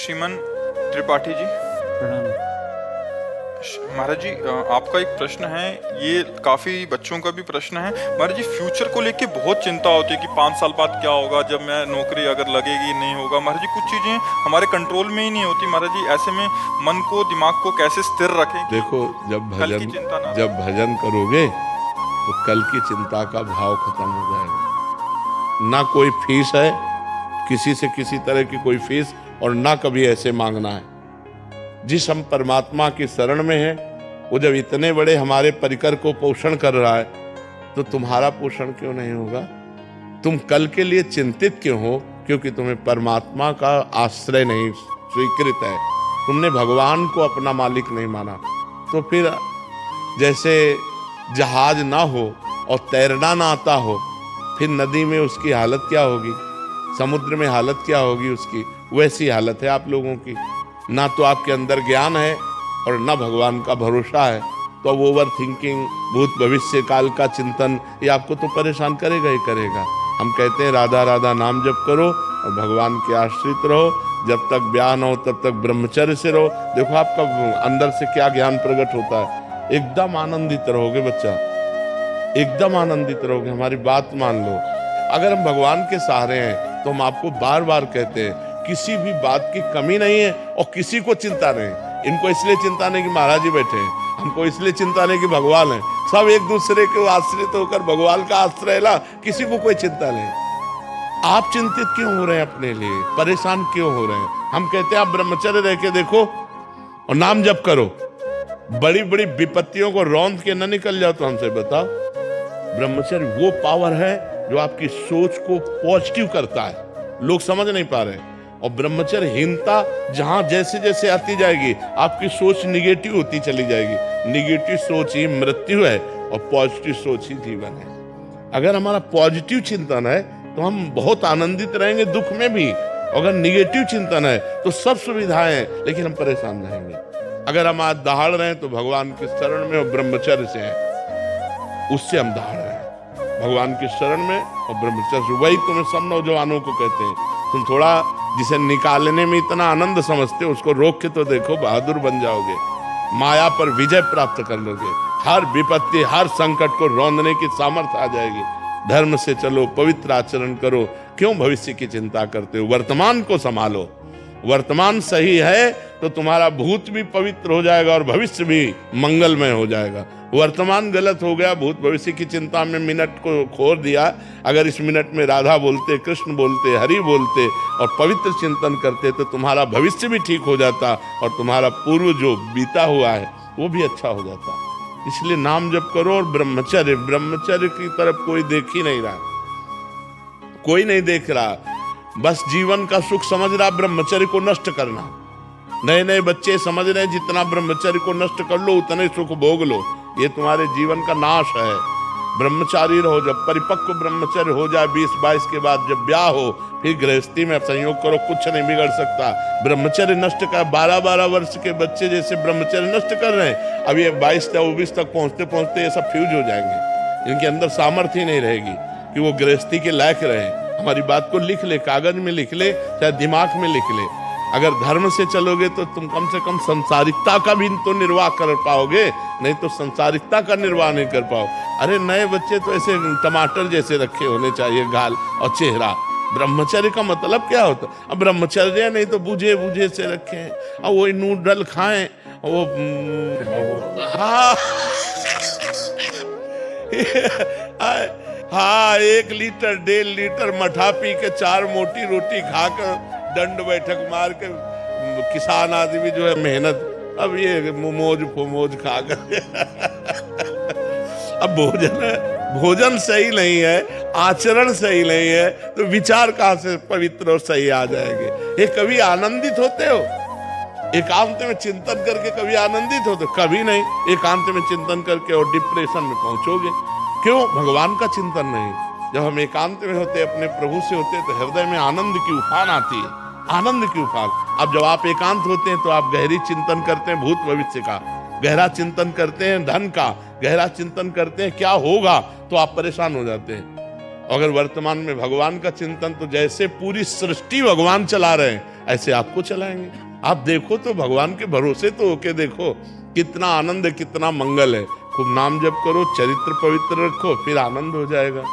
श्रीमान त्रिपाठी जी, प्रणाम। महाराज जी, आपका एक प्रश्न है। ये काफी बच्चों का भी प्रश्न है महाराज जी। फ्यूचर को लेके बहुत चिंता होती है कि 5 साल बाद क्या होगा, जब मैं नौकरी अगर लगेगी नहीं होगा। महाराज जी, कुछ चीजें हमारे कंट्रोल में ही नहीं होती। महाराज जी, ऐसे में मन को, दिमाग को कैसे स्थिर रखें कि देखो, कल की चिंता ना जब भजन करोगे तो कल की चिंता का भाव खत्म हो जाएगा। ना कोई फीस है, किसी से किसी तरह की कोई फीस, और ना कभी ऐसे मांगना है। जिस हम परमात्मा की शरण में है, वो जब इतने बड़े हमारे परिकर को पोषण कर रहा है, तो तुम्हारा पोषण क्यों नहीं होगा? तुम कल के लिए चिंतित क्यों हो? क्योंकि तुम्हें परमात्मा का आश्रय नहीं स्वीकृत है। तुमने भगवान को अपना मालिक नहीं माना। तो फिर जैसे जहाज ना हो और तैरना ना आता हो, फिर नदी में उसकी हालत क्या होगी, समुद्र में हालत क्या होगी उसकी, वैसी हालत है आप लोगों की। ना तो आपके अंदर ज्ञान है और ना भगवान का भरोसा है। तो अब ओवर थिंकिंग, भूत भविष्य काल का चिंतन, ये आपको तो परेशान करेगा ही करेगा। हम कहते हैं राधा राधा नाम जप करो और भगवान के आश्रित रहो। जब तक ब्याह न हो तब तक ब्रह्मचर्य से रहो। देखो आपका अंदर से क्या ज्ञान प्रकट होता है। एकदम आनंदित रहोगे बच्चा, एकदम आनंदित रहोगे। हमारी बात मान लो। अगर हम भगवान के सहारे हैं तो हम आपको बार बार कहते हैं, किसी भी बात की कमी नहीं है और किसी को चिंता नहीं। इनको इसलिए चिंता नहीं कि महाराज जी बैठे हैं, हमको इसलिए चिंता नहीं कि भगवान है। सब एक दूसरे के आश्रित होकर भगवान का आश्रय ला, किसी को कोई चिंता नहीं। आप चिंतित क्यों हो रहे हैं? अपने लिए परेशान क्यों हो रहे हैं? हम कहते हैं आप ब्रह्मचर्य रह के देखो और नाम जप करो, बड़ी बड़ी विपत्तियों को रौंद के न निकल जाओ। तो हमसे बताओ, ब्रह्मचर्य वो पावर है जो आपकी सोच को पॉजिटिव करता है। लोग समझ नहीं पा रहे। और ब्रह्मचर्यहीनता जहां जैसे जैसे आती जाएगी, आपकी सोच निगेटिव होती चली जाएगी। निगेटिव सोच ही मृत्यु है और पॉजिटिव सोच ही जीवन है। अगर हमारा पॉजिटिव चिंतन है तो हम बहुत आनंदित रहेंगे, दुख में भी। अगर निगेटिव चिंतन है तो सब सुविधाएं हैं, लेकिन हम परेशान रहेंगे। अगर हम आज दहाड़ रहे हैं तो भगवान की शरण में और ब्रह्मचर्य से हैं, उससे हम दहाड़ रहे हैं, भगवान की शरण में और ब्रह्मचर्य से। वही तुम्हें सब नौजवानों को कहते हैं, तुम थोड़ा जिसे निकालने में इतना आनंद समझते हो, उसको रोक के तो देखो, बहादुर बन जाओगे। माया पर विजय प्राप्त कर लोगे। हर विपत्ति, हर संकट को रौंदने की सामर्थ्य आ जाएगी। धर्म से चलो, पवित्र आचरण करो। क्यों भविष्य की चिंता करते हो? वर्तमान को संभालो। वर्तमान सही है तो तुम्हारा भूत भी पवित्र हो जाएगा और भविष्य भी मंगलमय हो जाएगा। वर्तमान गलत हो गया, भूत भविष्य की चिंता में मिनट को खो दिया। अगर इस मिनट में राधा बोलते, कृष्ण बोलते, हरि बोलते और पवित्र चिंतन करते तो तुम्हारा भविष्य भी ठीक हो जाता और तुम्हारा पूर्व जो बीता हुआ है वो भी अच्छा हो जाता। इसलिए नाम जप करो और ब्रह्मचर्य, ब्रह्मचर्य की तरफ कोई देख ही नहीं रहा, कोई नहीं देख रहा। बस जीवन का सुख समझ रहा ब्रह्मचर्य को नष्ट करना। नए नए बच्चे समझ रहे हैं जितना ब्रह्मचर्य को नष्ट कर लो उतने सुख भोग लो। ये तुम्हारे जीवन का नाश है। ब्रह्मचारी रहो। जब परिपक्व ब्रह्मचर्य हो जाए 20-22 के बाद, जब ब्याह हो, फिर गृहस्थी में संयोग करो, कुछ नहीं बिगड़ सकता। ब्रह्मचर्य नष्ट कर 12-12 वर्ष के बच्चे जैसे ब्रह्मचर्य नष्ट कर रहे हैं, अब ये 22-24 तक पहुंचते पहुंचते ये सब फ्यूज हो जाएंगे। इनके अंदर सामर्थ्य ही नहीं रहेगी कि वो गृहस्थी के लायक रहे। हमारी बात को लिख ले, कागज में लिख ले, चाहे दिमाग में लिख ले। अगर धर्म से चलोगे तो तुम कम से कम संसारिकता का भी तो निर्वाह कर पाओगे, नहीं तो संसारिकता का निर्वाह नहीं कर पाओ। अरे नए बच्चे तो ऐसे टमाटर जैसे रखे होने चाहिए गाल और चेहरा। ब्रह्मचर्य का मतलब क्या होता? अब ब्रह्मचर्य नहीं तो बूझे बूझे से रखे, अब वही नूडल खाएं, वो हाँ 1 लीटर 1.5 लीटर मठा पी के 4 मोटी रोटी खाकर दंड बैठक मार के किसान आदमी जो है मेहनत, अब ये मोमोज खाकर अब भोजन सही नहीं है, आचरण सही नहीं है, तो विचार कहाँ से पवित्र और सही आ जाएंगे? ये कभी आनंदित होते हो? एकांत में चिंतन करके कभी आनंदित होते? कभी नहीं। एकांत में चिंतन करके और डिप्रेशन में पहुंचोगे। क्यों? भगवान का चिंतन नहीं। जब हम एकांत में होते, अपने प्रभु से होते, तो हृदय में आनंद की उफान आती है, आनंद की उफान। अब जब आप एकांत होते हैं तो आप गहरी चिंतन करते हैं भूत भविष्य का, गहरा चिंतन करते हैं धन का, गहरा चिंतन करते हैं क्या होगा, तो आप परेशान हो जाते हैं। अगर वर्तमान में भगवान का चिंतन, तो जैसे पूरी सृष्टि भगवान चला रहे हैं ऐसे आपको चलाएंगे। आप देखो तो भगवान के भरोसे तो होके देखो, कितना आनंद है, कितना मंगल है। खूब नाम जप करो, चरित्र पवित्र रखो, फिर आनंद हो जाएगा।